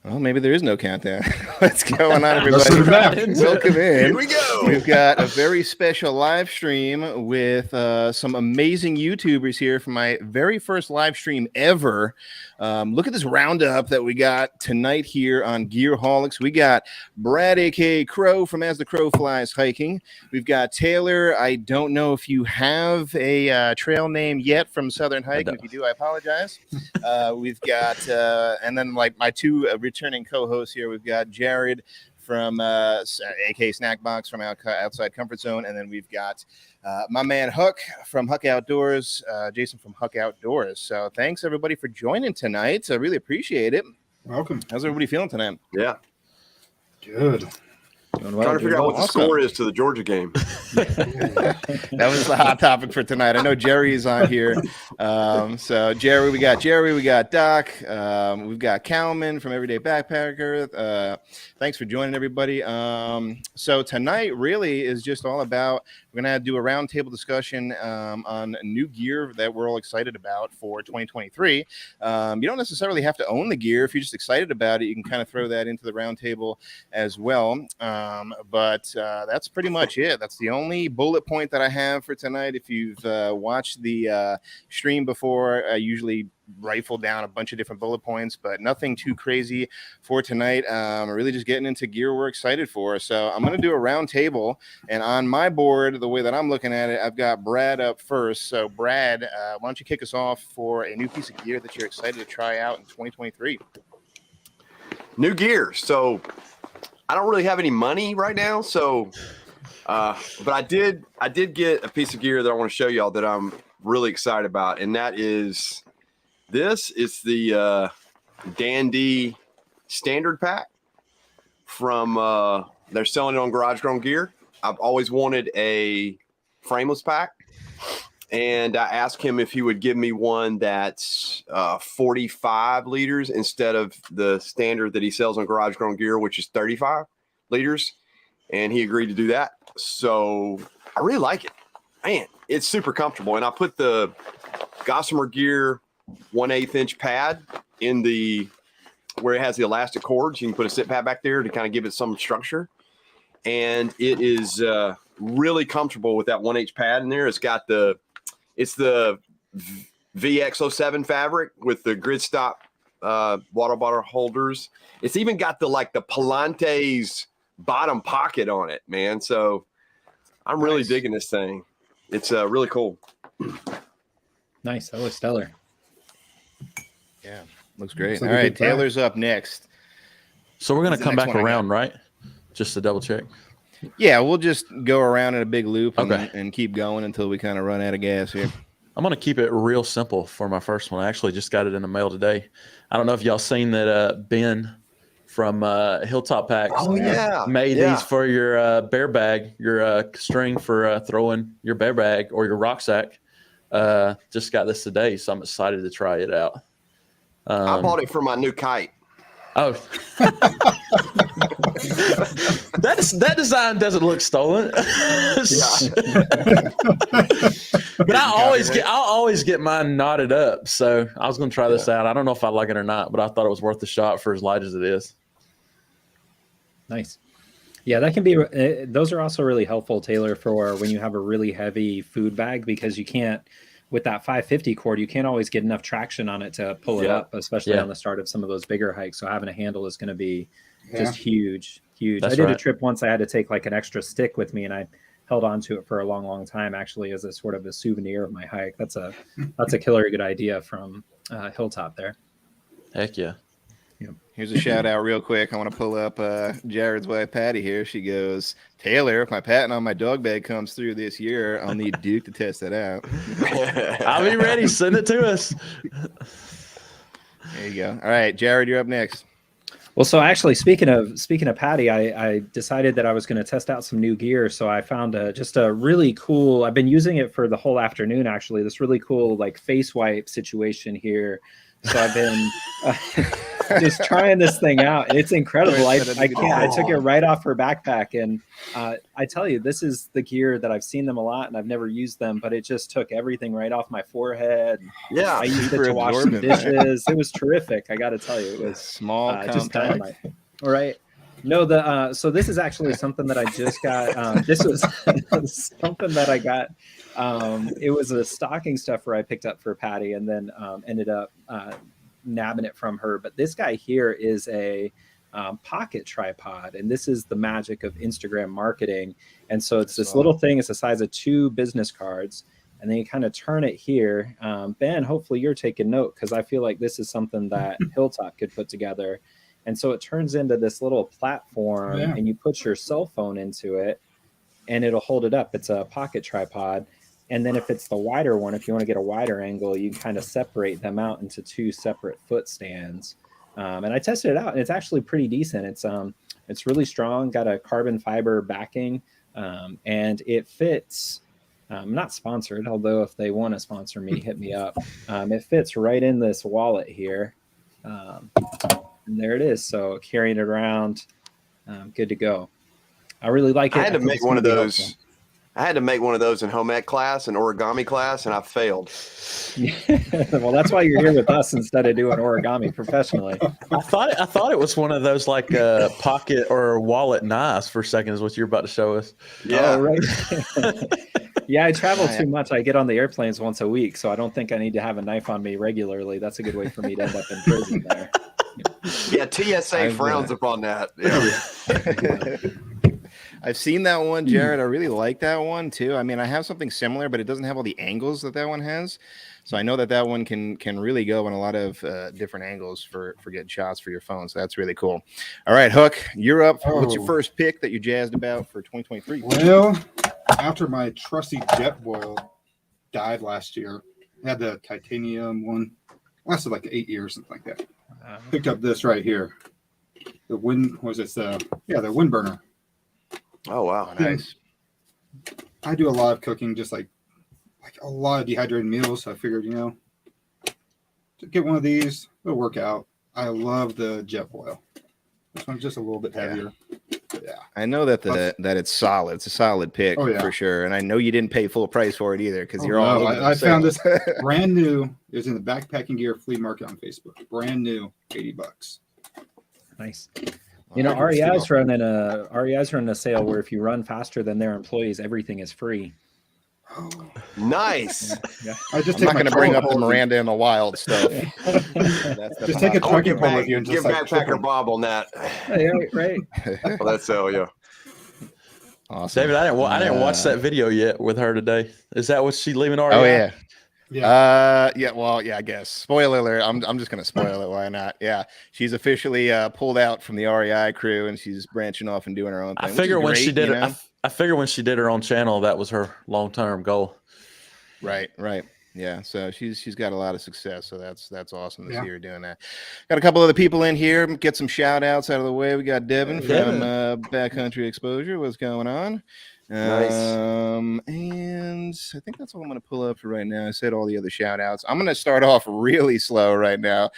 Well, maybe there is no countdown. What's going on, everybody? Welcome in. Here we go. We've got a very special live stream with some amazing YouTubers here for my very first live stream ever. Look at this roundup that we got tonight here on GEARHAULICS. We got Brad, a.k.a. Crow from As the Crow Flies Hiking. We've got Taylor. I don't know if you have a trail name yet from Southern Hike. If you do, I apologize. We've got, and then like my two returning co-hosts here, we've got Jared from AK Snackbox from Outside Comfort Zone, and then we've got my man Huck from Huck Outdoors, Jason from Huck Outdoors. So thanks everybody for joining tonight. I really appreciate it. Welcome. How's everybody feeling tonight? Yeah. Good. Trying to figure out what the score is to the Georgia game. That was the hot topic for tonight. I know Jerry's on here. So Jerry, we got Doc. We've got Calman from Everyday Backpacker. Thanks for joining, everybody. So tonight really is just all about, we're going to do a roundtable discussion on new gear that we're all excited about for 2023. You don't necessarily have to own the gear. If you're just excited about it, you can kind of throw that into the roundtable as well. But that's pretty much it. That's the only bullet point that I have for tonight. If you've watched the stream before, I usually rifle down a bunch of different bullet points, but nothing too crazy for tonight. I'm really just getting into gear we're excited for. So I'm going to do a round table, and on my board, the way that I'm looking at it, I've got Brad up first. So Brad, why don't you kick us off for a new piece of gear that you're excited to try out in 2023? New gear. So I don't really have any money right now, so but I did get a piece of gear that I want to show y'all that I'm really excited about, and that is this. It's the Dandy Standard Pack from they're selling it on Garage Grown Gear. I've always wanted a frameless pack, and I asked him if he would give me one that's 45 liters instead of the standard that he sells on Garage Grown Gear, which is 35 liters. And he agreed to do that. So I really like it. Man, it's super comfortable. And I put the Gossamer Gear 1/8 inch pad in the where it has the elastic cords. You can put a sit pad back there to kind of give it some structure. And it is really comfortable with that 1/8 pad in there. It's the VX07 fabric with the grid stop water bottle holders. It's even got the Palante's bottom pocket on it, man. So I'm really digging this thing. It's really cool. Nice. That looks stellar. Yeah, looks great. All right, Taylor's up next. So we're going to come back around, right? Just to double check. Yeah, we'll just go around in a big loop and keep going until we kind of run out of gas here. I'm going to keep it real simple for my first one. I actually just got it in the mail today. I don't know if y'all seen that Ben from Hilltop Packs made these for your bear bag, your string for throwing your bear bag or your rucksack. Just got this today, so I'm excited to try it out. I bought it for my new kite. Oh, that design doesn't look stolen. But I'll always get mine knotted up. So I was going to try this out. I don't know if I like it or not, but I thought it was worth the shot for as light as it is. Nice. Yeah, that can be. Those are also really helpful, Taylor, for when you have a really heavy food bag, because you can't. With that 550 cord, you can't always get enough traction on it to pull it up, especially on the start of some of those bigger hikes. So having a handle is going to be just huge. I did a trip once. I had to take like an extra stick with me, and I held on to it for a long time, actually, as a sort of a souvenir of my hike. That's a killer good idea from Hilltop there. Heck yeah. Here's a shout out real quick. I want to pull up Jared's wife, Patty, here. She goes, Taylor, if my patent on my dog bag comes through this year, I'll need Duke to test it out. I'll be ready. Send it to us. There you go. All right, Jared, you're up next. Well, so actually, speaking of Patty, I decided that I was going to test out some new gear. So I found just a really cool. I've been using it for the whole afternoon, actually. This really cool like face wipe situation here. So I've been just trying this thing out. It's incredible. I Wait, can't. I took it right off her backpack, and I tell you, this is the gear that I've seen them a lot, and I've never used them, but it just took everything right off my forehead. Yeah, I used it super to wash some absorbent. dishes. It was terrific. I got to tell you, it was Small, just compact. dynamite. All right. No, so this is actually something that I just got. This was something that I got. It was a stocking stuffer I picked up for Patty, and then ended up nabbing it from her. But this guy here is a pocket tripod, and this is the magic of Instagram marketing. And so it's this little thing. It's the size of 2 business cards, and then you kind of turn it here. Ben, hopefully you're taking note, because I feel like this is something that Hilltop could put together. And so it turns into this little platform, and you put your cell phone into it, and it'll hold it up. It's a pocket tripod. And then if it's the wider one, if you want to get a wider angle, you can kind of separate them out into 2 separate foot stands. And I tested it out, and it's actually pretty decent. It's really strong, got a carbon fiber backing, and it fits. Not sponsored, although if they want to sponsor me, hit me up. It fits right in this wallet here. And there it is. So carrying it around, good to go. I really like it. I had to make one of those. Helpful. I had to make one of those in home ec class and origami class, and I failed. Well, that's why you're here with us instead of doing origami professionally. I thought it was one of those like pocket or wallet knives for a second is what you're about to show us. Yeah, oh, right. Yeah, I travel too much. I get on the airplanes once a week, so I don't think I need to have a knife on me regularly. That's a good way for me to end up in prison there. Yeah, TSA frowns upon that. Yeah. I've seen that one, Jared. I really like that one too. I mean, I have something similar, but it doesn't have all the angles that one has. So I know that one can really go in a lot of different angles for getting shots for your phone. So that's really cool. All right, Huck, you're up. What's your first pick that you jazzed about for 2023? Well, after my trusty Jetboil died last year, I had the titanium one. Lasted like 8 years, something like that. Picked up this right here. The wind was it? The wind burner. Oh wow, nice. I do a lot of cooking, just like a lot of dehydrated meals. So I figured, to get one of these, it'll work out. I love the Jetboil. This one's just a little bit heavier. Yeah. I know that that it's solid. It's a solid pick for sure. And I know you didn't pay full price for it either, because you're all. I found this brand new. It was in the Backpacking Gear flea market on Facebook. Brand new, $80. Nice. REI's running a sale where if you run faster than their employees, everything is free. Oh, nice. Yeah. I'm not going to bring up the Miranda and the Wild stuff. Just take a trekking pole with you and give Backpacker Bob on that. Yeah, right. Well, that's so yeah. Awesome. David, I didn't watch that video yet with her today. Is that what she leaving REI? Oh yeah. Yeah. Well, I guess. Spoiler alert. I'm just gonna spoil it. Why not? Yeah. She's officially pulled out from the REI crew, and she's branching off and doing her own thing. I figure when she did it, I figure when she did her own channel, that was her long-term goal. Right. Yeah. So she's got a lot of success. So that's awesome to see her doing that. Got a couple other people in here. Get some shout outs out of the way. We got Devin from Backcountry Exposure. What's going on? Nice. And I think that's all I'm going to pull up for right now. I said all the other shout outs. I'm going to start off really slow right now.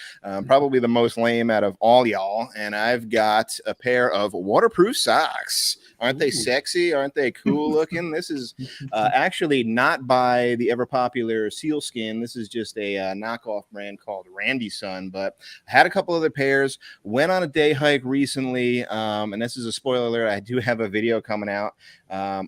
Probably the most lame out of all y'all. And I've got a pair of waterproof socks. Aren't they sexy? Aren't they cool looking? This is actually not by the ever popular Sealskin. This is just a knockoff brand called Randy Sun. But I had a couple other pairs. Went on a day hike recently. And this is a spoiler alert. I do have a video coming out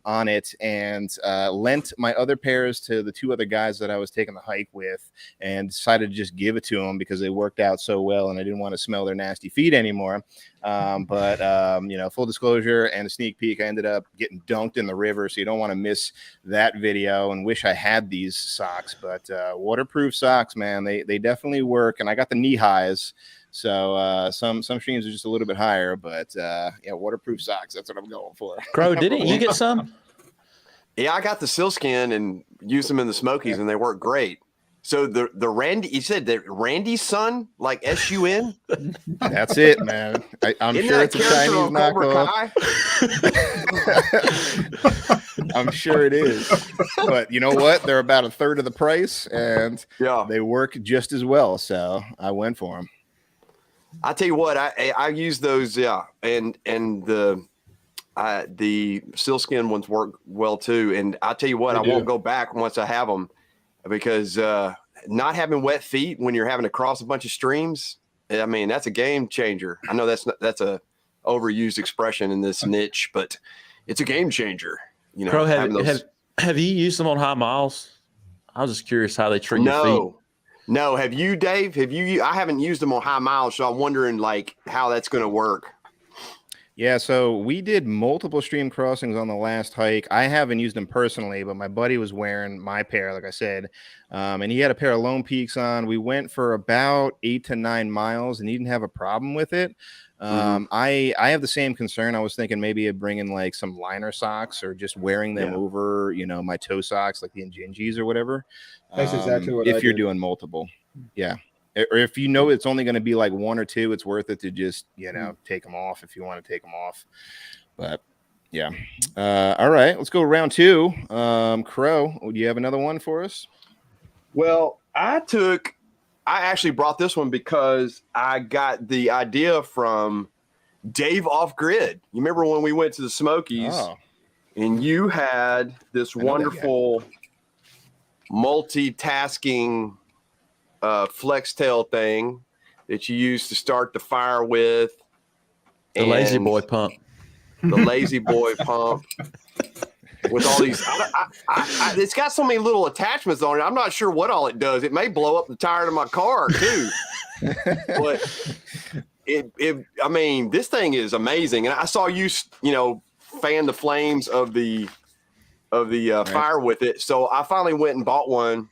on it, and lent my other pairs to the 2 other guys that I was taking the hike with, and decided to just give it to them because they worked out so well and I didn't want to smell their nasty feet anymore. But full disclosure and a sneak peek, I ended up getting dunked in the river, so you don't want to miss that video, and wish I had these socks. But waterproof socks, man, they definitely work. And I got the knee highs. So some streams are just a little bit higher, but waterproof socks, that's what I'm going for. Crow, didn't you get some? Yeah, I got the Sealskin and used them in the Smokies, and they work great. So the Randy, you said the Randy Sun, like SUN? That's it, man. I'm sure it's a Chinese knockoff. I'm sure it is. But you know what? They're about a third of the price, and they work just as well. So I went for them. I tell you what, I use those, yeah, and the sealskin ones work well too. And I tell you what, I won't go back once I have them, because not having wet feet when you're having to cross a bunch of streams, I mean, that's a game changer. I know that's a overused expression in this niche, but it's a game changer. You know, Crow, have you used them on high miles? I was just curious how they treat your feet. No. Have you, Dave? I haven't used them on high miles, so I'm wondering like how that's going to work. Yeah, so we did multiple stream crossings on the last hike. I haven't used them personally, but my buddy was wearing my pair, like I said, and he had a pair of Lone Peaks on. We went for about 8 to 9 miles, and he didn't have a problem with it. I have the same concern. I was thinking maybe of bringing like some liner socks or just wearing them over, my toe socks, like the Injinjis or whatever. That's exactly what if you're doing multiple. Yeah. Or if you know it's only going to be like 1 or 2, it's worth it to just, take them off if you want to take them off. But yeah. All right, let's go round 2. Crow, do you have another one for us? Well, I actually brought this one because I got the idea from Dave Off Grid. You remember when we went to the Smokies and you had this wonderful multitasking flex tail thing that you used to start the fire with. The lazy boy pump. The lazy boy pump. With all these, it's got so many little attachments on it. I'm not sure what all it does. It may blow up the tire of my car too. But I mean, this thing is amazing. And I saw you, fan the flames of the fire with it. So I finally went and bought one.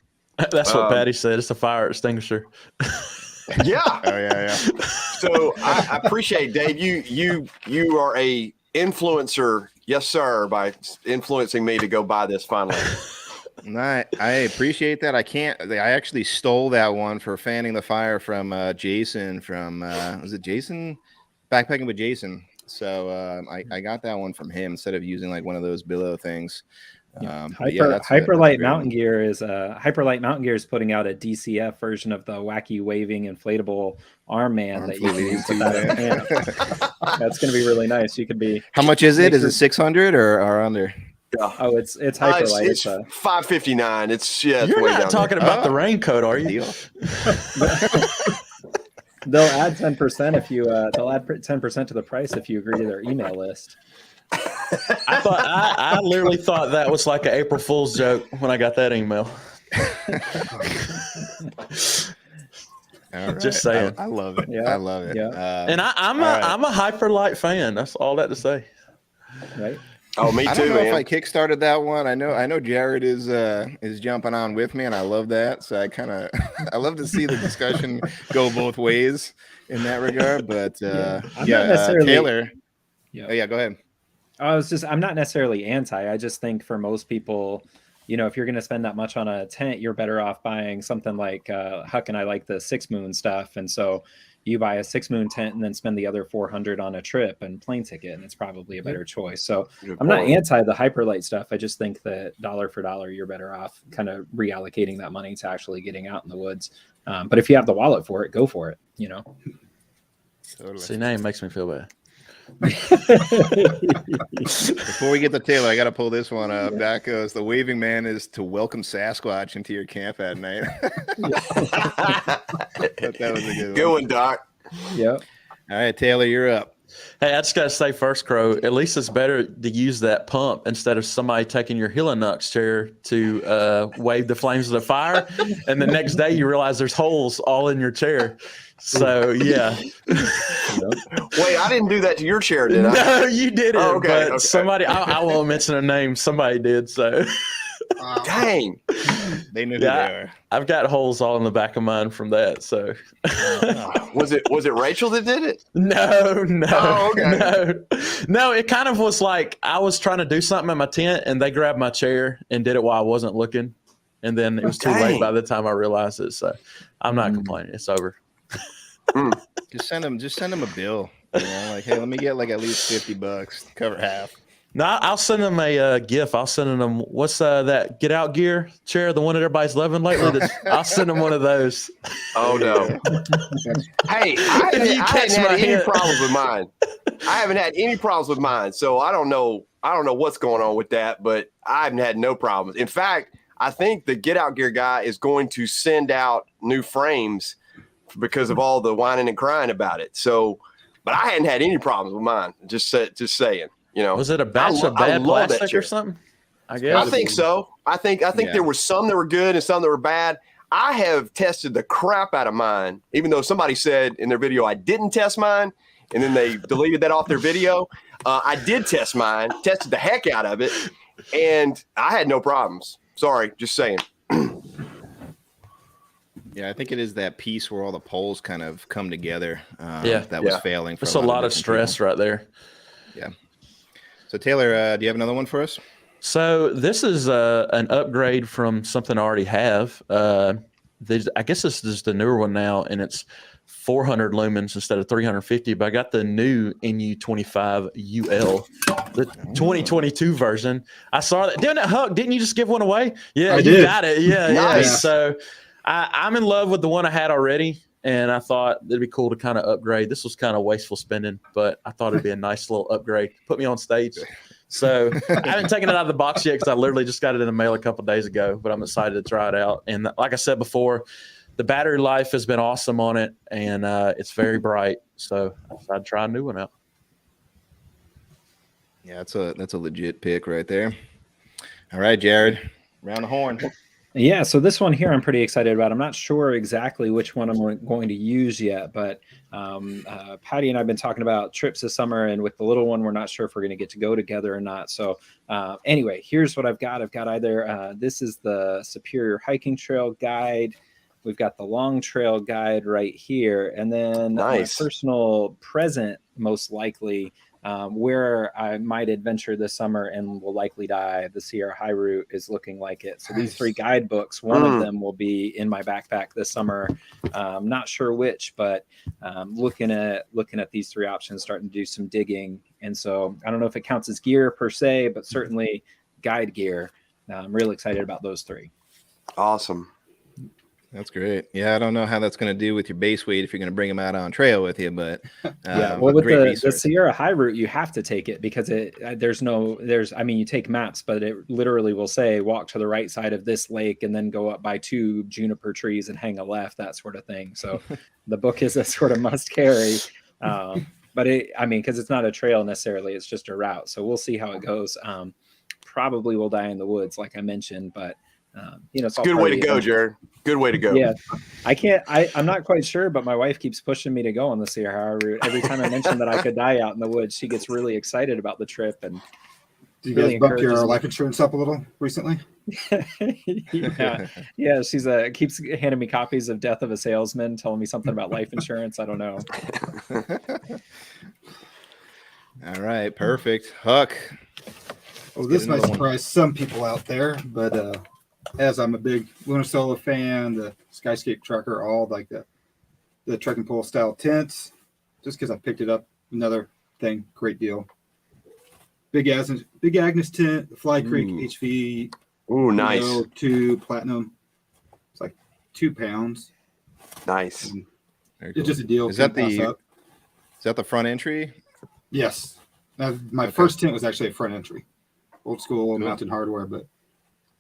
That's what Patty said. It's a fire extinguisher. Yeah. Oh yeah. So I appreciate, Dave. You are a influencer. Yes, sir, by influencing me to go buy this finally. I appreciate that. I actually stole that one for fanning the fire from Jason from was it Jason? Backpacking with Jason. So I got that one from him instead of using like one of those billow things. Hyperlight Mountain Gear is putting out a DCF version of the wacky waving inflatable arm man that you can use. That's going to be really nice. You could be. How much is it? Is it 600 or under? Yeah. Oh, it's Hyperlight. It's $559. It's You're way not down talking there. about the raincoat, are you? They'll add 10% if you. They'll add 10% to the price if you agree to their email list. I literally thought that was like an April Fool's joke when I got that email. Right. Just saying. I love it. Yeah. I love it. Yeah. And I'm a Hyperlight fan. That's all that to say. Right. Oh, me too, I don't know man. if I kickstarted that one. I know Jared is jumping on with me, and I love that. So I love to see the discussion go both ways in that regard. But Taylor. Yeah. Oh, yeah, go ahead. I'm not necessarily anti. I just think for most people, if you're going to spend that much on a tent, you're better off buying something like Huck and I like the 6 Moon stuff. And so you buy a 6 Moon tent and then spend the other $400 on a trip and plane ticket, and it's probably a better choice. So I'm not anti the Hyperlight stuff. I just think that dollar for dollar, you're better off kind of reallocating that money to actually getting out in the woods. But if you have the wallet for it, go for it. Totally. See, now it makes me feel bad. Before we get to Taylor, I got to pull this one up. That goes, the waving man is to welcome Sasquatch into your camp at night. That was a good one, Doc. Yep. All right, Taylor, you're up. Hey, I just got to say first, Crow, at least it's better to use that pump instead of somebody taking your Hillenux chair to wave the flames of the fire. And the next day you realize there's holes all in your chair. So, yeah. Wait, I didn't do that to your chair, did I? No, you didn't. Oh, okay, but somebody, I won't mention a name. Somebody did. So, dang. They knew who they are. I've got holes all in the back of mine from that. So, was it Rachel that did it? No. Oh, okay. No. It kind of was like I was trying to do something in my tent, and they grabbed my chair and did it while I wasn't looking, and then it was too late by the time I realized it. So, I'm not complaining. It's over. Just send them a bill. Like, hey, let me get like at least $50 to cover half. No, I'll send them a GIF. I'll send them what's that Get Out Gear chair, the one that everybody's loving lately. I'll send them one of those. Oh no! Hey, I haven't had any problems with mine. I haven't had any problems with mine, so I don't know what's going on with that, but I haven't had no problems. In fact, I think the Get Out Gear guy is going to send out new frames because of all the whining and crying about it. So, but I hadn't had any problems with mine. Just saying. You know, was it a batch of bad plastic or something? I guess. I think so. I think there were some that were good and some that were bad. I have tested the crap out of mine, even though somebody said in their video I didn't test mine, and then they deleted that off their video. I did test mine, tested the heck out of it, and I had no problems. Sorry, just saying. Yeah, I think it is that piece where all the poles kind of come together. That was failing. It's a lot of stress right there. Yeah. So Taylor, do you have another one for us? So this is an upgrade from something I already have. I guess this is the newer one now, and it's 400 lumens instead of 350. But I got the new NU25 UL, the 2022 version. I saw that. Didn't it, Huck? Didn't you just give one away? Yeah, you did. Got it. Yeah, nice. Yeah. So I'm in love with the one I had already. And I thought it'd be cool to kind of upgrade. This was kind of wasteful spending, but I thought it'd be a nice little upgrade. Put me on stage. So I haven't taken it out of the box yet because I literally just got it in the mail a couple of days ago, but I'm excited to try it out. And like I said before, the battery life has been awesome on it, and it's very bright. So I'd try a new one out. Yeah, that's a legit pick right there. All right, Jared, round the horn. Yeah, so this one here I'm pretty excited about. I'm not sure exactly which one I'm going to use yet, but Patty and I have been talking about trips this summer, and with the little one, we're not sure if we're going to get to go together or not. So anyway, here's what I've got. I've got either this is the Superior Hiking Trail Guide. We've got the Long Trail Guide right here, and then my personal present, most likely, where I might adventure this summer and will likely die, the Sierra High Route is looking like it. So these three guidebooks, one of them will be in my backpack this summer. Not sure which, but looking at these three options, starting to do some digging. And so I don't know if it counts as gear per se, but certainly guide gear. I'm really excited about those three. Awesome. That's great. Yeah, I don't know how that's going to do with your base weight if you're going to bring them out on trail with you, but well, with the Sierra High Route, you have to take it because I mean, you take maps, but it literally will say walk to the right side of this lake and then go up by 2 juniper trees and hang a left, that sort of thing. So the book is a sort of must carry. But because it's not a trail necessarily, it's just a route. So we'll see how it goes. Probably will die in the woods, like I mentioned, but it's good way to go, Jared. Good way to go. Yeah, I'm not quite sure, but my wife keeps pushing me to go on the Sierra Route. Every time I mention that I could die out in the woods, she gets really excited about the trip. And do you guys bump your life insurance up a little recently? yeah. She's keeps handing me copies of Death of a Salesman, telling me something about life insurance. I don't know. All right, perfect. Huck. Well, this might surprise some people out there, but as I'm a big Lunar Solo fan, the Skyscape Trucker, all like the trekking pole style tents, just because I picked it up, another thing, great deal. Big Agnes tent, the Fly Creek HV. Ooh, nice. 2 platinum. It's like 2 pounds. Nice. It's just a deal. Is that the front entry? Yes. My first tent was actually a front entry. Old school mountain hardware, but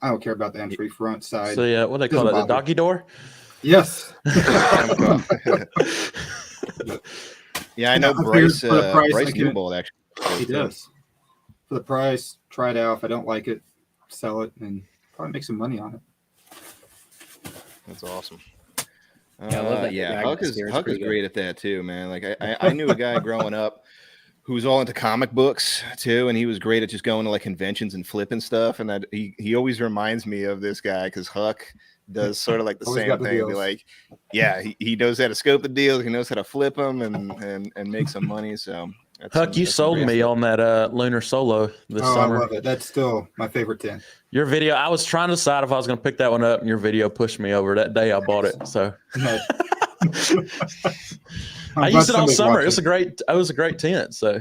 I don't care about the entry, front, side. So yeah, what do they call it? The doggy door? Yes. Yeah, I know Bryce Newbold actually. He does. For the price, try it out. If I don't like it, sell it and probably make some money on it. That's awesome. Yeah, I love that. Huck is great at that too, man. Like I knew a guy growing up who was all into comic books too, and he was great at just going to like conventions and flipping stuff. And he always reminds me of this guy because Huck does sort of like the same thing. Be like, yeah, he knows how to scope the deals, he knows how to flip them and make some money. So Huck, you sold me on that Lunar Solo this summer. I love it. That's still my favorite tent. Your video, I was trying to decide if I was going to pick that one up, and your video pushed me over that day I bought it. So I used it all summer. It was a great tent. So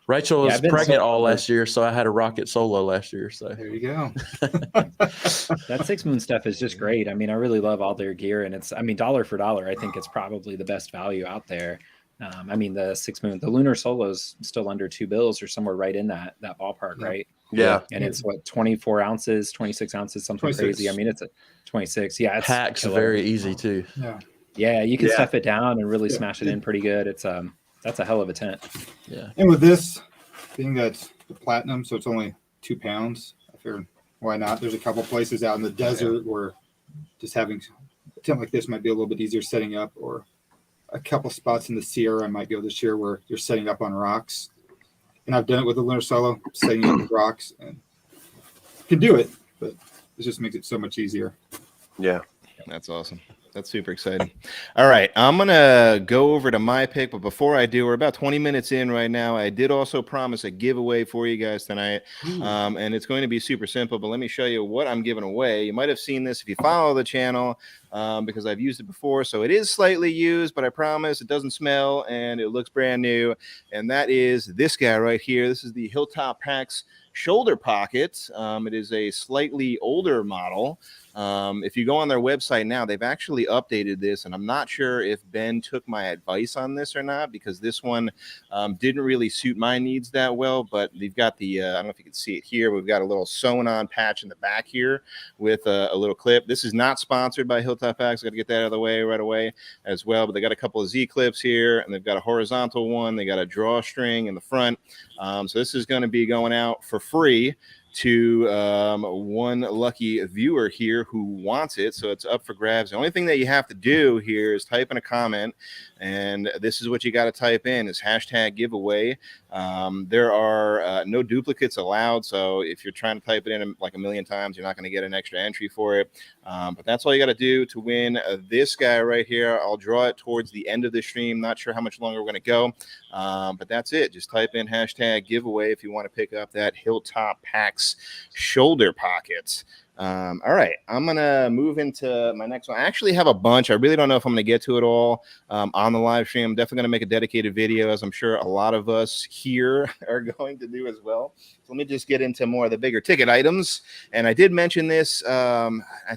Rachel was I've been pregnant so- all last year, so I had a rocket solo last year. So There you go. That 6 Moon stuff is just great. I mean, I really love all their gear, and it's, I mean, dollar for dollar, I think it's probably the best value out there. I mean, the 6 Moon, the Lunar Solo's still under $2 or somewhere right in that ballpark, right? Yeah. And it's what, 24 ounces, 26 ounces, something 26. crazy. I mean, it's a 26. Yeah, it's pack's killer. very easy too. Yeah. Yeah, you can Yeah. stuff it down and really smash it in pretty good. It's that's a hell of a tent. Yeah. And with this being that the platinum, so it's only 2 pounds, I figured why not? There's a couple places out in the desert where just having a tent like this might be a little bit easier setting up, or a couple spots in the Sierra I might go this year where you're setting up on rocks. And I've done it with the Lunar Solo, setting up on rocks, and can do it, but it just makes it so much easier. Yeah. That's awesome. That's super exciting. All right, I'm going to go over to my pick, but before I do, we're about 20 minutes in right now. I did also promise a giveaway for you guys tonight, and it's going to be super simple, but let me show you what I'm giving away. You might have seen this if you follow the channel, because I've used it before, so it is slightly used, but I promise it doesn't smell, and it looks brand new, and that is this guy right here. This is the Hilltop Packs shoulder pocket. It is a slightly older model. If you go on their website now, they've actually updated this, and I'm not sure if Ben took my advice on this or not, because this one didn't really suit my needs that well. But they've got the I don't know if you can see it here. We've got a little sewn on patch in the back here with a little clip. This is not sponsored by Hilltop Packs. I got to get that out of the way right away as well. But they got a couple of Z clips here, and they've got a horizontal one. They got a drawstring in the front. So this is going to be going out for free to one lucky viewer here who wants it. So it's up for grabs. The only thing that you have to do here is type in a comment, and this is what you got to type in is hashtag giveaway. There are no duplicates allowed, so if you're trying to type it in like a million times, you're not going to get an extra entry for it. But that's all you got to do to win this guy right here. I'll draw it towards the end of the stream. Not sure how much longer we're going to go, but that's it. Just type in hashtag giveaway if you want to pick up that Hilltop Packs shoulder pockets. All right, I'm gonna move into my next one. I actually have a bunch. I really don't know if I'm gonna get to it all on the live stream. I'm definitely gonna make a dedicated video, as I'm sure a lot of us here are going to do as well. So let me just get into more of the bigger ticket items. And I did mention this. I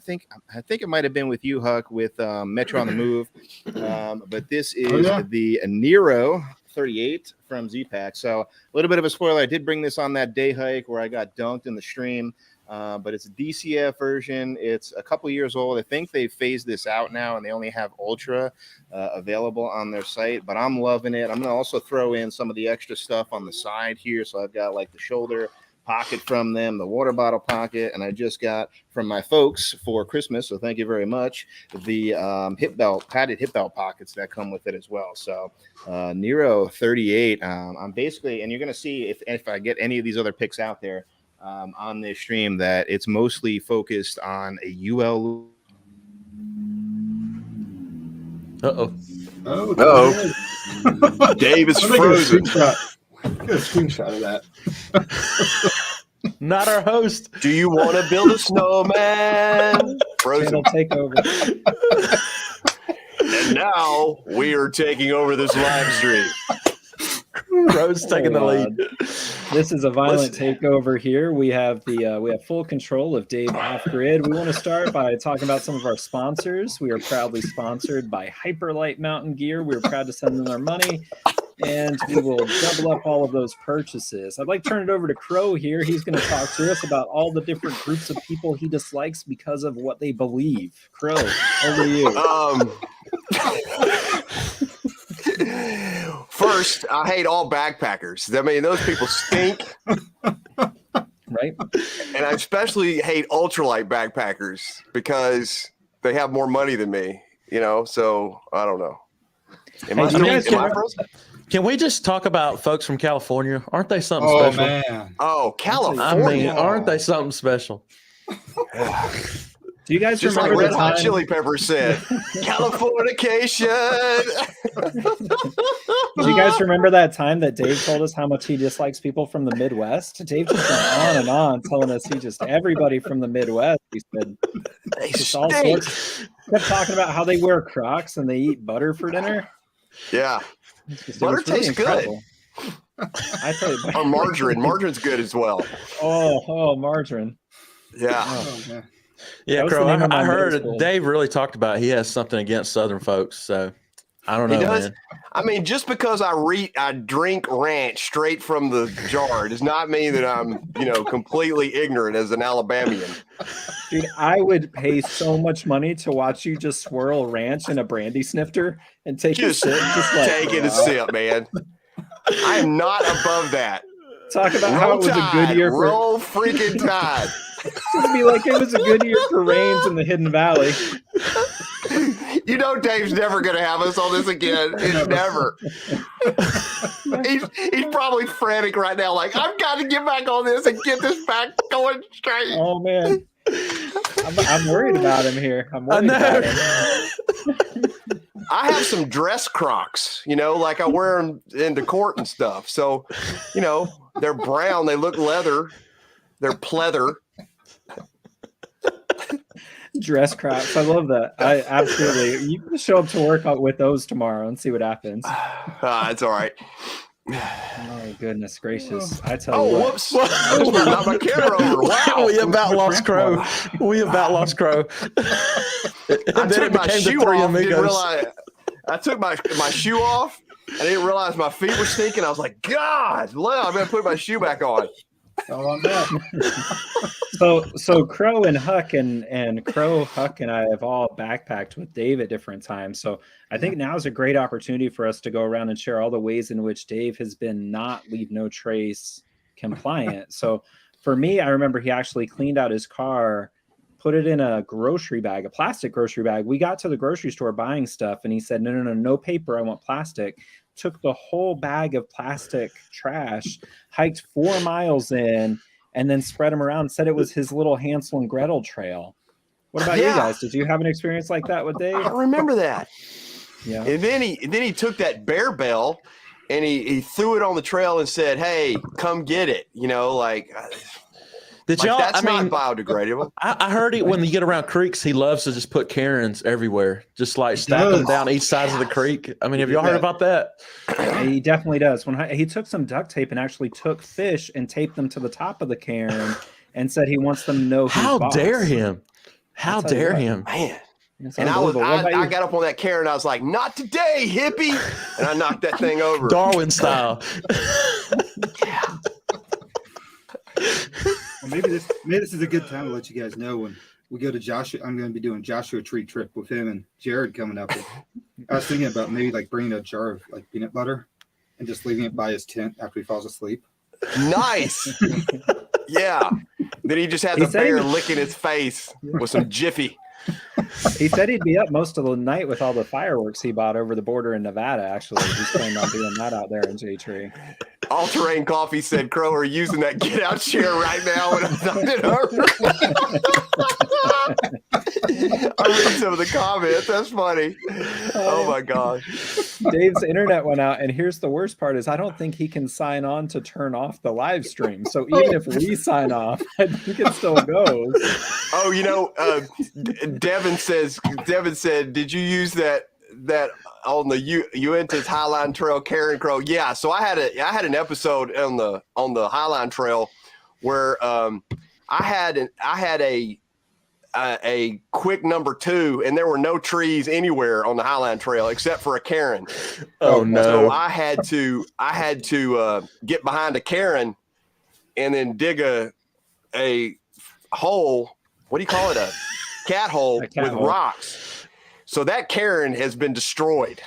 think it might have been with you, Huck, with Metro on the Move. But this is the Nero 38 from ZPak. So a little bit of a spoiler. I did bring this on that day hike where I got dunked in the stream. But it's a DCF version. It's a couple years old. I think they phased this out now, and they only have Ultra available on their site. But I'm loving it. I'm going to also throw in some of the extra stuff on the side here. So I've got like the shoulder pocket from them, the water bottle pocket, and I just got from my folks for Christmas, so thank you very much, the padded hip belt pockets that come with it as well. So Nero 38, I'm basically, and you're going to see if I get any of these other picks out there on this stream, that it's mostly focused on a UL. Dave is frozen. Get a screenshot of that. Not our host. Do you want to build a snowman? Frozen. Takeover. And now we are taking over this live stream. Rose taking the lead. This is a violent takeover here. We have full control of Dave off grid. We want to start by talking about some of our sponsors. We are proudly sponsored by Hyperlight Mountain Gear. We're proud to send them our money, and we will double up all of those purchases. I'd like to turn it over to Crow here. He's going to talk to us about all the different groups of people he dislikes because of what they believe. Crow, over to you. First, I hate all backpackers. I mean, those people stink. Right? And I especially hate ultralight backpackers because they have more money than me, so I don't know. Can we just talk about folks from California? Aren't they something Oh, special? man. Oh, California. I mean, aren't they something special? Do you guys Just like remember Red the Hot time? Chili Peppers said, Californication. Do you guys remember that time that Dave told us how much he dislikes people from the Midwest? Dave just went on and on telling us everybody from the Midwest. He said just all sorts. Kept talking about how they wear Crocs and they eat butter for dinner. Yeah. Butter tastes good. I tell you, Or margarine. Margarine's good as well. Margarine. Yeah. Oh, man. Yeah, That was the Crow. name of my I heard middle school. Dave really talked about he has something against Southern folks. So I don't know, He does. man. I mean, just because I drink ranch straight from the jar does not mean that I'm, completely ignorant as an Alabamian. Dude, I would pay so much money to watch you just swirl ranch in a brandy snifter and take a sip. Just like, Taking a sip, man. I am not above that. Talk about how it was a good year for Roll freaking Tide. Just be like it was a good year for rains in the Hidden Valley. Dave's never going to have us on this again. It's never. He's probably frantic right now. Like, I've got to get back on this and get this back going straight. Oh man, I'm worried about him here. I'm worried about him. I have some dress Crocs, like I wear them into court and stuff. So, they're brown. They look leather. They're pleather. Dress Crocs. I love that. I absolutely. You can show up to work with those tomorrow and see what happens. It's all right. Oh goodness gracious! I tell you. Oh, whoops! I just knocked my camera over. Wow. We about lost Crow. We about lost Crow. I took my shoe off. Didn't realize. I took my shoe off. I didn't realize my feet were stinking. I was like, God, I'm gonna put my shoe back on. So Crow and Huck and Crow, Huck and I have all backpacked with Dave at different times. So I think now is a great opportunity for us to go around and share all the ways in which Dave has been not leave no trace compliant. So for me, I remember he actually cleaned out his car, put it in a grocery bag, a plastic grocery bag. We got to the grocery store buying stuff and he said, no paper. I want plastic. Took the whole bag of plastic trash, hiked 4 miles in, and then spread them around. Said it was his little Hansel and Gretel trail. What about you guys? Did you have an experience like that with Dave? I remember that. Yeah. And then he took that bear bell and he threw it on the trail and said, "Hey, come get it." Did y'all? That's not biodegradable. I heard it when you get around creeks, he loves to just put Karens everywhere, just like stack them down each side of the creek. I mean, have y'all heard about that? He definitely does. When he took some duct tape and actually took fish and taped them to the top of the cairn and said he wants them to know who's How boss. dare him? How dare him? Man. It's And I unbelievable. got up on that Karen. I was like, "Not today, hippie!" And I knocked that thing over. Darwin style. Well, maybe this is a good time to let you guys know when we go to Joshua. I'm going to be doing Joshua Tree trip with him and Jared coming up. I was thinking about maybe like bringing a jar of like peanut butter and just leaving it by his tent after he falls asleep. Nice. Yeah. Then he just has a bear licking his face with some Jiffy. He said he'd be up most of the night with all the fireworks he bought over the border in Nevada. Actually, he's planning on doing that out there in J-Tree. All Terrain Coffee said Crow are using that get out chair right now when I'm not in I read some of the comments. That's funny. Oh my gosh. Dave's internet went out, and here's the worst part: is I don't think he can sign on to turn off the live stream. So even if we sign off, I think it still goes. Oh, Devin said, "Did you use that on the Uintas Highline Trail, Karen Crow?" Yeah. So I had an episode on the Highline Trail where I had a quick number 2, and there were no trees anywhere on the Highline Trail except for a Karen. Oh no! So I had to get behind a Karen and then dig a hole. What do you call it? A cat hole with rocks. So that Karen has been destroyed.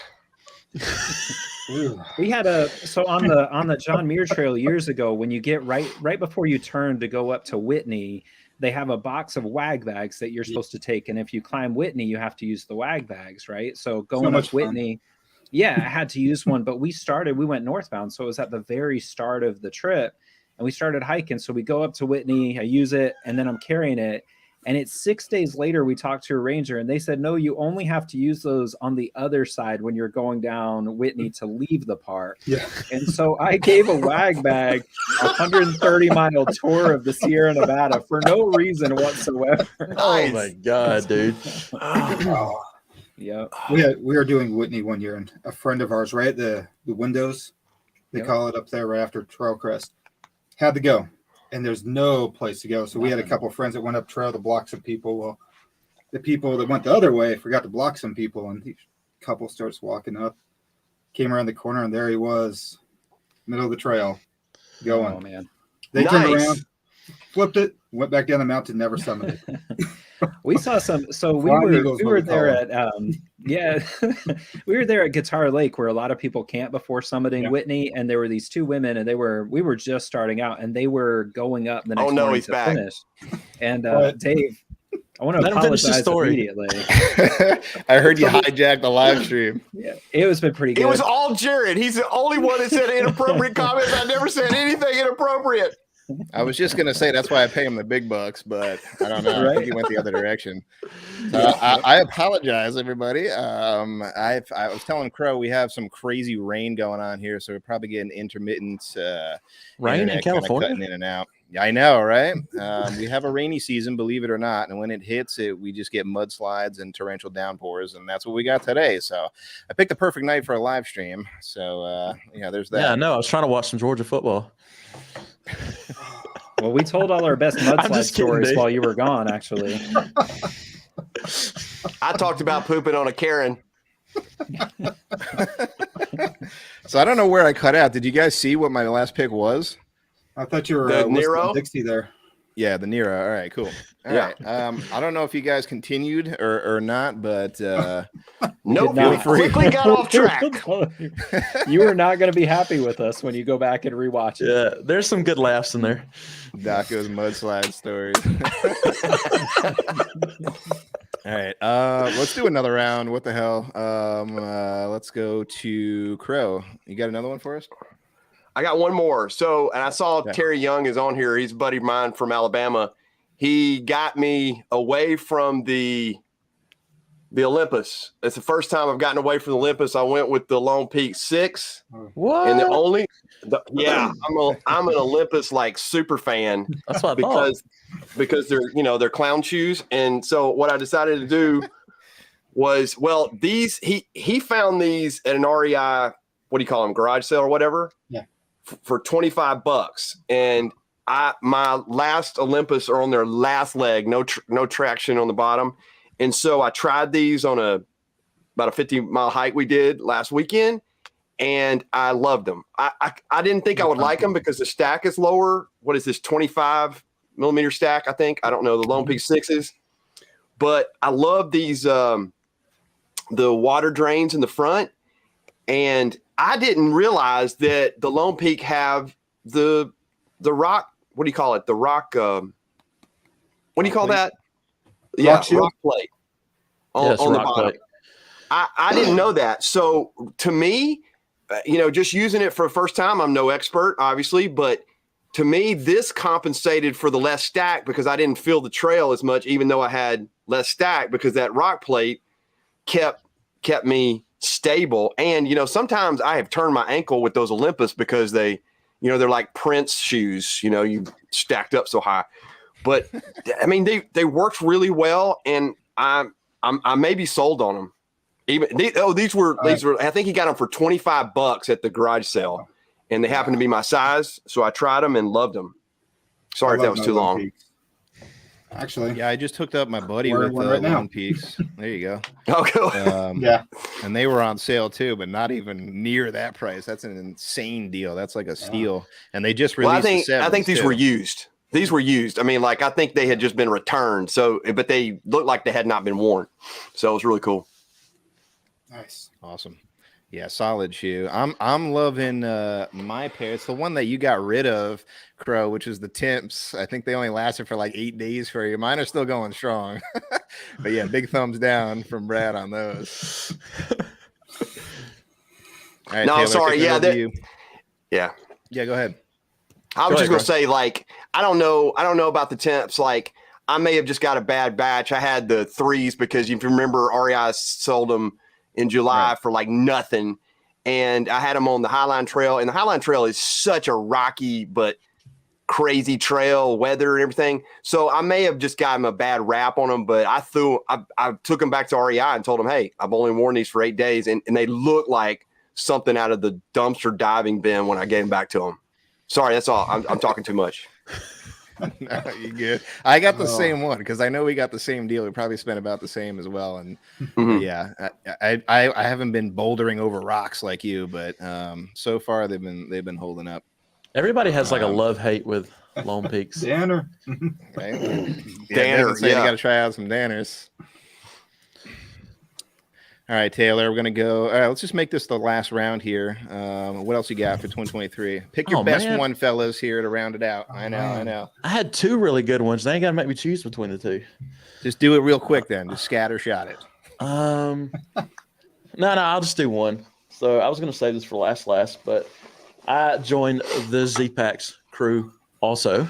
We had on the John Muir Trail years ago, when you get right before you turn to go up to Whitney, they have a box of wag bags that you're supposed to take. And if you climb Whitney, you have to use the wag bags, right? So going up Whitney, I had to use one, but we went northbound. So it was at the very start of the trip and we started hiking. So we go up to Whitney, I use it, and then I'm carrying it. And it's 6 days later, we talked to a ranger and they said, no, you only have to use those on the other side when you're going down Whitney to leave the park. Yeah. And so I gave a wag bag a 130-mile tour of the Sierra Nevada for no reason whatsoever. Oh my God, dude. Yeah. We were doing Whitney one year, and a friend of ours, right at the windows, They call it up there right after Trail Crest. Had to go, and there's no place to go. So we had a couple of friends that went up trail to block some people. Well, the people that went the other way forgot to block some people, and the couple starts walking up, came around the corner, and there he was, middle of the trail, going. Oh man! They turned around, flipped it, went back down the mountain, never summoned it. We saw some. So we Flying were there at we were there at Guitar Lake, where a lot of people camp before summiting Whitney, and there were these two women, and we were just starting out, and they were going up the next morning to finish. And Dave, I want to apologize immediately. I heard you hijacked the live stream. Yeah, it was been pretty good. It was all Jared. He's the only one that said inappropriate comments. I never said anything inappropriate. I was just gonna say that's why I pay him the big bucks, but I don't know. I think he went the other direction. I apologize, everybody. I was telling Crow we have some crazy rain going on here, so we're probably getting intermittent rain in California, cutting in and out. I know, right? We have a rainy season, believe it or not, and when it hits, we just get mudslides and torrential downpours, and that's what we got today. So I picked the perfect night for a live stream. So there's that. Yeah, I know. I was trying to watch some Georgia football. Well, we told all our best mudslide stories while you were gone, actually. I talked about pooping on a Karen. So I don't know where I cut out. Did you guys see what my last pick was? I thought you were the Nero Dixie there. Yeah, the Nero. All right, cool. All right. I don't know if you guys continued or not, but nope, we quickly got off track. You are not going to be happy with us when you go back and rewatch it. Yeah, there's some good laughs in there. Daco's mudslide stories. All right, let's do another round. What the hell? Let's go to Crow. You got another one for us? I got one more. So, and I saw Terry Young is on here. He's a buddy of mine from Alabama. He got me away from the Olympus. It's the first time I've gotten away from the Olympus. I went with the Lone Peak 6. What? And I'm an Olympus like super fan. That's what I thought. Because they're clown shoes. And so what I decided to do was, these he found these at an REI, what do you call them, garage sale or whatever? Yeah. For $25, and my last Olympus are on their last leg, no traction on the bottom, and so I tried these on about a 50-mile hike we did last weekend, and I loved them. I didn't think I would like them because the stack is lower. What is this, 25 millimeter stack? I think, I don't know, the Lone Peak 6s, but I love these the water drains in the front, and I didn't realize that the Lone Peak have the rock. What do you call it? The rock. What do you call that? Yeah, rock plate on the bottom. I didn't know that. So to me, just using it for the first time, I'm no expert, obviously, but to me, this compensated for the less stack because I didn't feel the trail as much, even though I had less stack, because that rock plate kept me stable. And sometimes I have turned my ankle with those Olympus because they're like Prince shoes, you stacked up so high. But I mean, they worked really well, and I may be sold on them. These were I think he got them for $25 at the garage sale, and they happened to be my size, so I tried them and loved them. Sorry if that was too long. Peaks. Actually, yeah, I just hooked up my buddy with Lone Peaks. There you go. Oh, cool. Yeah, and they were on sale too, but not even near that price. That's an insane deal. That's like a steal. And they just released. I think these were used. These were used. I mean, I think they had just been returned. So, but they looked like they had not been worn. So it was really cool. Nice, awesome. Yeah, solid shoe. I'm loving my pair. It's the one that you got rid of, Crow, which is the Temps. I think they only lasted for like 8 days for you. Mine are still going strong. But yeah, big thumbs down from Brad on those. All right, no, Taylor, sorry. Yeah, yeah, go ahead. I was just gonna say, I don't know about the Temps. I may have just got a bad batch. I had the 3s because if you remember, REI sold them in July for nothing. And I had them on the Highline Trail, and the Highline Trail is such a rocky but crazy trail, weather and everything. So I may have just gotten a bad rap on them, but I took them back to REI and told them, hey, I've only worn these for 8 days, and they look like something out of the dumpster diving bin when I gave them back to them. Sorry, that's all. I'm talking too much. No, you good. I got the same one because I know we got the same deal. We probably spent about the same as well. And yeah, I haven't been bouldering over rocks like you, but so far they've been holding up. Everybody has like a love-hate with Lone Peaks. Danner. Right? Danner, You got to try out some Danners. All right, Taylor, we're going to go. All right, let's just make this the last round here. What else you got for 2023? Pick your best one, fellas, here to round it out. I know. I had two really good ones. They ain't got to make me choose between the two. Just do it real quick then. Just scatter shot it. No, I'll just do one. So I was going to save this for last, but I joined the ZPak's crew also.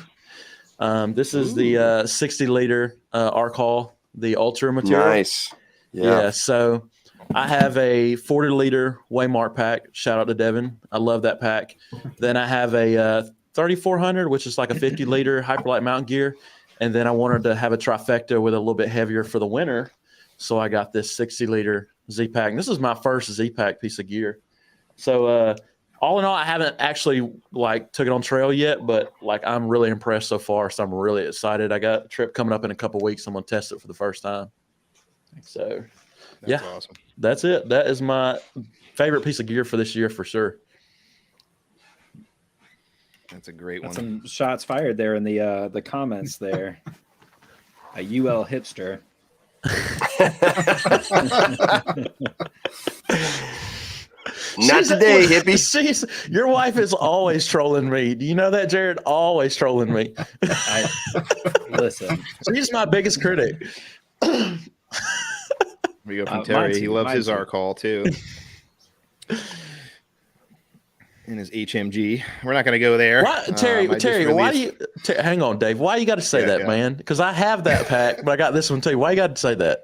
This is the 60-liter Arcall, the Ultra material. Nice. Yeah, so I have a 40-liter Waymark pack. Shout out to Devin. I love that pack. Then I have a 3400, which is like a 50-liter Hyperlight mountain gear. And then I wanted to have a trifecta with a little bit heavier for the winter. So I got this 60-liter ZPak. And this is my first ZPak piece of gear. So all in all, I haven't actually like took it on trail yet, but like I'm really impressed so far. So I'm really excited. I got a trip coming up in a couple of weeks. I'm going to test it for the first time. So That's awesome. That's it. That is my favorite piece of gear for this year for sure. That's a great one. Some shots fired there in the comments there. A UL hipster. Not today, hippie. Your wife is always trolling me. Do you know that, Jared? Always trolling me. Listen. She's my biggest critic. We go from Terry. He loves his Arcall too. And his HMG. We're not going to go there. Terry, why do you hang on, Dave? Why you got to say that, man? Because I have that pack, but I got this one too. Why you got to say that?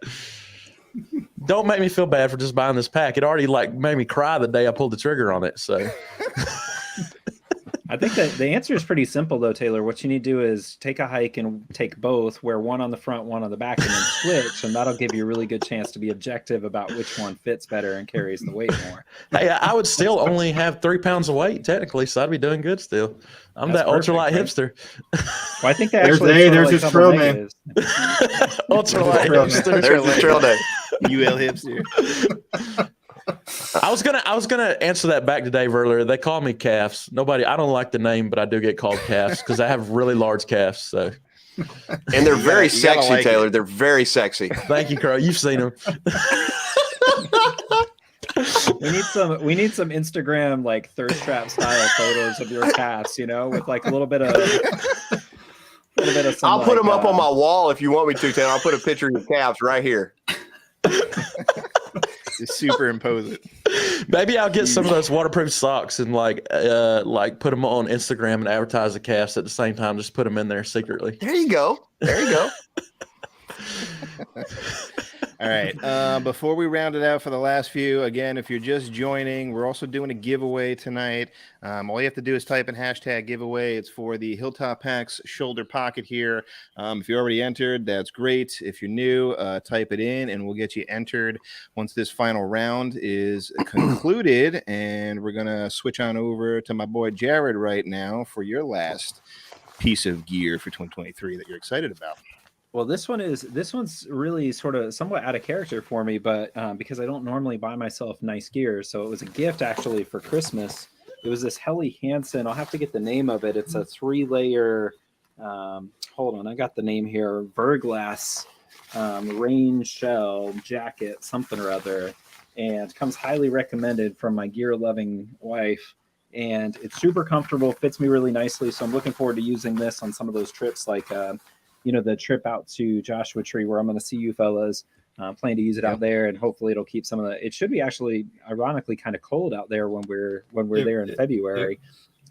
Don't make me feel bad for just buying this pack. It already like made me cry the day I pulled the trigger on it. So I think that the answer is pretty simple though, Taylor. What you need to do is take a hike and take both, wear one on the front, one on the back, and then switch, and that'll give you a really good chance to be objective about which one fits better and carries the weight more. Hey, I would still only have 3 pounds of weight technically, so I'd be doing good still. That's that ultralight hipster. Well, I think that there's his trail name. Ultralight hipster. There's the trail name. UL hipster. I was gonna answer that back to Dave earlier. They call me calves. I don't like the name, but I do get called calves because I have really large calves. So, and they're very sexy, like Taylor. They're very sexy. Thank you, Crow. You've seen them. We need some Instagram like thirst trap style photos of your calves, with like a little bit of some, I'll put them up on my wall if you want me to, Taylor. I'll put a picture of your calves right here. Just superimpose it. Maybe I'll get some of those waterproof socks and like put them on Instagram and advertise the calves at the same time. Just put them in there secretly. There you go. All right. Before we round it out for the last few, again, if you're just joining, we're also doing a giveaway tonight. All you have to do is type in hashtag giveaway. It's for the Hilltop Packs shoulder pocket here. If you already entered, that's great. If you're new, type it in and we'll get you entered once this final round is concluded. And we're going to switch on over to my boy Jared right now for your last piece of gear for 2023 that you're excited about. Well, this one's really sort of somewhat out of character for me, but because I don't normally buy myself nice gear, so it was a gift actually for Christmas. It was this Helly Hansen. I'll have to get the name of it. It's a 3-layer. Hold on, I got the name here. Verglass rain shell jacket, something or other, and comes highly recommended from my gear-loving wife. And it's super comfortable, fits me really nicely. So I'm looking forward to using this on some of those trips, like. The trip out to Joshua Tree where I'm going to see you fellas, plan to use it out there, and hopefully it'll keep some of the. It should be actually, ironically, kind of cold out there when we're there in February,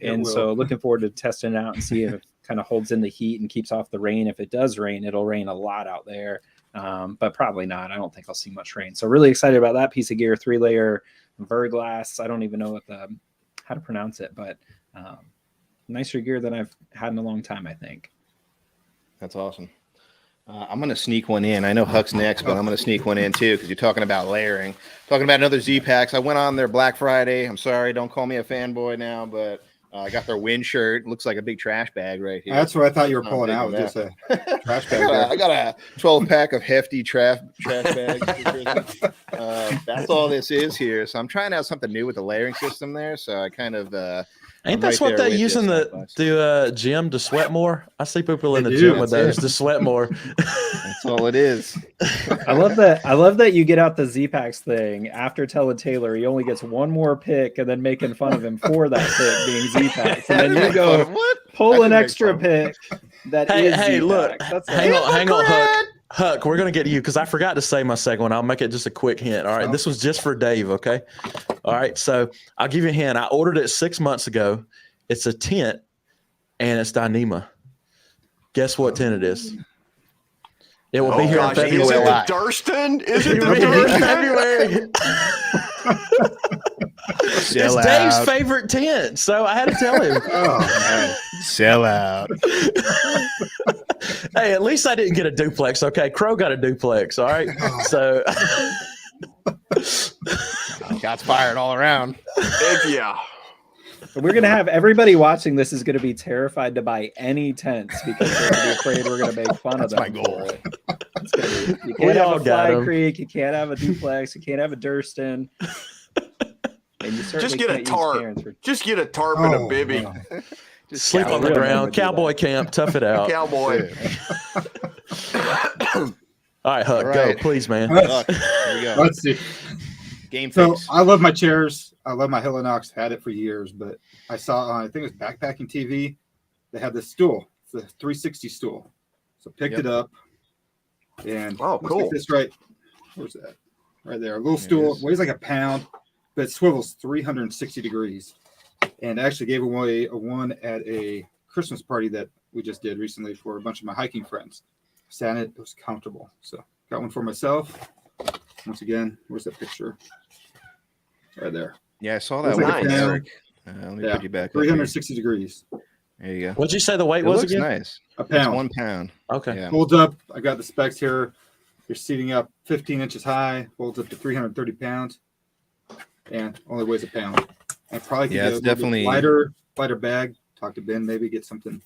and so looking forward to testing it out and see if it kind of holds in the heat and keeps off the rain. If it does rain, it'll rain a lot out there, but probably not. I don't think I'll see much rain. So really excited about that piece of gear, 3-layer Verglass. I don't even know how to pronounce it, but nicer gear than I've had in a long time, I think. That's awesome. I'm going to sneak one in. I know Huck's next, but I'm going to sneak one in too because you're talking about layering. Talking about another ZPaks. I went on their Black Friday. I'm sorry, don't call me a fanboy now, but I got their wind shirt. Looks like a big trash bag right here. That's what I thought you were pulling out. Just a trash bag. I got a 12-pack of hefty trash bags. That's all this is here. So I'm trying to have something new with the layering system there. So I kind of ain't that's what they use in the gym to sweat more? I see people in the gym with those to sweat more. That's all it is. I love that you get out the ZPaks thing after telling Taylor he only gets one more pick and then making fun of him for that pick being ZPaks. And then you go pull an extra pick that is hey, ZPak. look, That's hang on, Huck, we're going to get to you because I forgot to say my second one. I'll make it just a quick hint. All right. This was just for Dave. Okay. All right. So I'll give you a hint. I ordered it 6 months ago. It's a tent and it's Dyneema. Guess what tent it is? It will be here in February. Is it the Durston? Is it the February? It's Dave's favorite tent. So I had to tell him. Sell out. Hey, at least I didn't get a duplex. Okay, Crow got a duplex. All right, so shots fired all around. Yeah, we're gonna have everybody watching this is gonna be terrified to buy any tents because they're gonna be afraid we're gonna make fun of them. That's my goal. You can't have a Fly Creek. You can't have a duplex. You can't have a Durston. And you just get a tarp. Just get a tarp and a bibby. Just sleep on the ground. Cowboy camp. Tough it out. Cowboy. All right, Huck, go, please, man. Huck, here we go. Let's see. Game so face. I love my chairs. I love my Hillinox. Had it for years, but I saw I think it was Backpacking TV. They had this stool, the 360 stool. So picked it up, and cool. Like this right. Where's that? Right there. A little stool weighs like a pound, but it swivels 360 degrees. And I actually gave away one at a Christmas party that we just did recently for a bunch of my hiking friends. Sat in it. It was comfortable. So got one for myself. Once again, where's that picture? Right there. Yeah, I saw that one. Like let me put you back. 360 degrees. There you go. What'd you say the weight was looks again? Nice. A pound. It's 1 pound. Okay. Yeah. Folds up. I got the specs here. You're seating up 15 inches high. Folds up to 330 pounds. And only weighs a pound. I probably could get it's a definitely lighter bag. Talk to Ben, maybe get something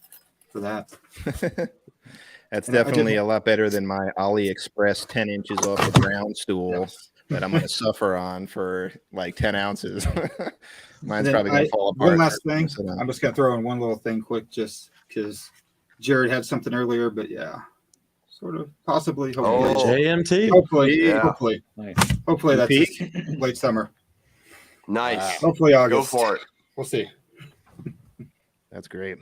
for that. That's definitely a lot better than my AliExpress 10 inches off the ground stool that I'm going to suffer on for like 10 ounces. Mine's probably going to fall apart. One last thing. I'm just going to throw in one little thing quick just because Jared had something earlier, but yeah, sort of possibly. Hopefully. JMT. Hopefully. Nice. Hopefully that's late summer. Nice. Hopefully August. Go for it. We'll see. That's great.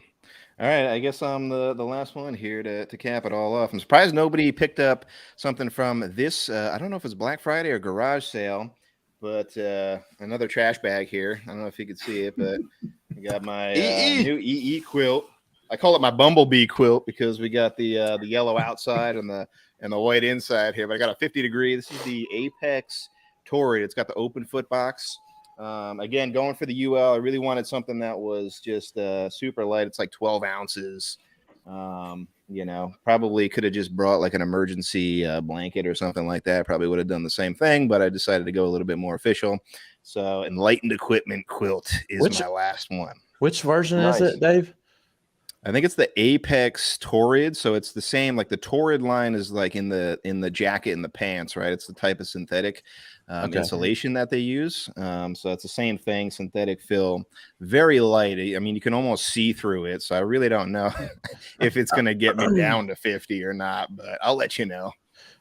All right, I guess I'm the last one here to cap it all off. I'm surprised nobody picked up something from this. I don't know if it's Black Friday or garage sale, but another trash bag here. I don't know if you could see it, but I got my new EE quilt. I call it my bumblebee quilt because we got the yellow outside and the white inside here. But I got a 50 degree. This is the Apex Torrid. It's got the open foot box. Again, going for the UL, I really wanted something that was just super light. It's like 12 ounces. Probably could have just brought like an emergency blanket or something like that. Probably would have done the same thing, but I decided to go a little bit more official. So Enlightened Equipment Quilt is my last one. Which version is it, Dave? I think it's the Apex Torrid. So it's the same, like the Torrid line is like in the jacket and the pants, right? It's the type of synthetic insulation that they use. So it's the same thing, synthetic fill, very light. I mean, you can almost see through it. So I really don't know if it's going to get me down to 50 or not, but I'll let you know.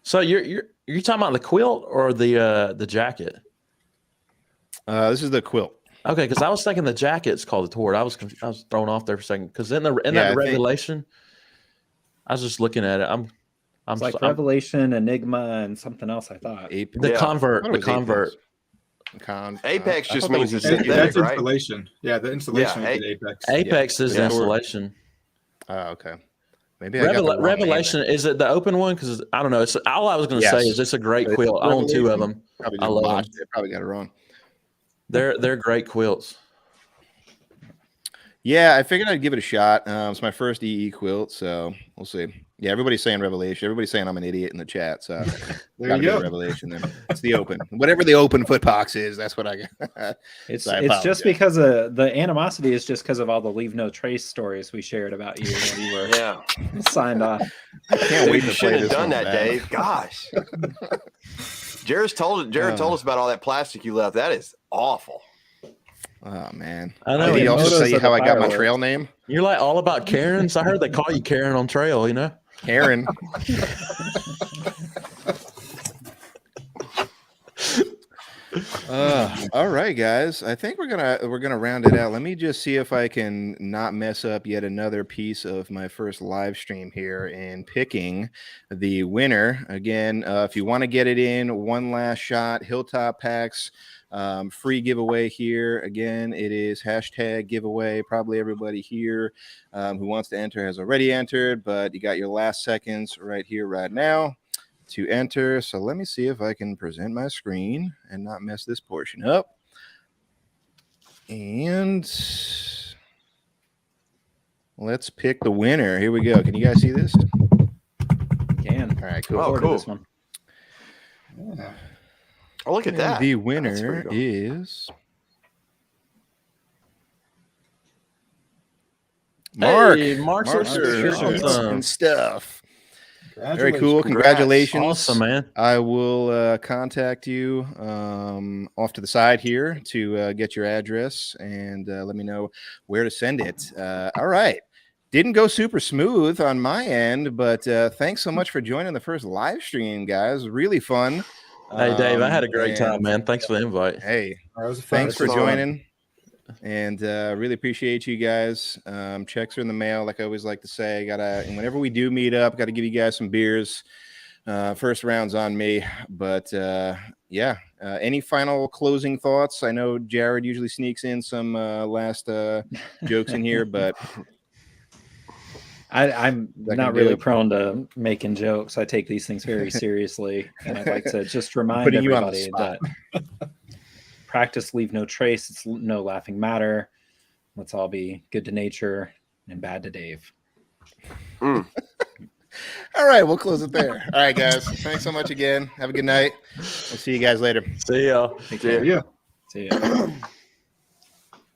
So you're talking about the quilt or the jacket? This is the quilt. Okay, because I was thinking the jacket's called the Torrid. I was thrown off there for a second because in that Revelation, I was just looking at it. I'm like Revelation, Enigma, and something else. I thought the Convert. Apex just means it's that's synthetic, right? Installation. Yeah, the installation is Apex. Apex is the installation. Oh, okay. Maybe Revelation is it the open one? Because I don't know. It's all I was going to say is it's a great quilt. I own 2 of them. I love them. They probably got it wrong. They're great quilts. Yeah, I figured I'd give it a shot. It's my first EE quilt, so we'll see. Yeah, everybody's saying Revelation. Everybody's saying I'm an idiot in the chat. So There you go. Revelation. Then it's the open. Whatever the open foot pox is, that's what I got. It's So I it's just apologize. because of the animosity is just because of all the leave no trace stories we shared about you when you were signed off. I can't wait You to play shouldn't this have done one that, back. Dave. Gosh. Jared told us about all that plastic you left. That is awful. Oh man. I know. Did he also Photos tell you of how the I got my fireworks. trail name? You're like all about Karens. I heard they call you Karen on trail, you know? Karen. All right, guys. I think we're gonna round it out. Let me just see if I can not mess up yet another piece of my first live stream here in picking the winner. Again, if you want to get it in, one last shot, Hilltop Packs. Free giveaway here. Again, it is hashtag giveaway. Probably everybody here who wants to enter has already entered, but you got your last seconds right here, right now to enter. So let me see if I can present my screen and not mess this portion up. And let's pick the winner. Here we go. Can you guys see this? Can. All right, cool. Oh, cool. This one. Yeah. Oh, look at And that. the That's winner pretty cool. is Mark. Hey, Mark Mark Swisher. Swisher Awesome. and stuff. Very cool. Congratulations. Awesome, man. I will contact you off to the side here to get your address and let me know where to send it. All right. Didn't go super smooth on my end, but thanks so much for joining the first live stream, guys. Really fun. Hey, Dave, I had a great time, and- man. Thanks for the invite. Hey, That was fun. thanks for Fun. joining. And really appreciate you guys. Checks are in the mail, like I always like to say. And whenever we do meet up, got to give you guys some beers. First round's on me, but yeah. Any final closing thoughts? I know Jared usually sneaks in some last jokes in here, but I'm That not can do really it. prone to making jokes. I take these things very seriously, and I'd like to just remind Putting you on the everybody spot. that practice leave no trace. It's no laughing matter. Let's all be good to nature and bad to Dave. Mm. all right, we'll close it there. All right, guys. Thanks so much again. Have a good night. We'll see you guys later. See y'all. Take Yeah. care. Yeah. See ya.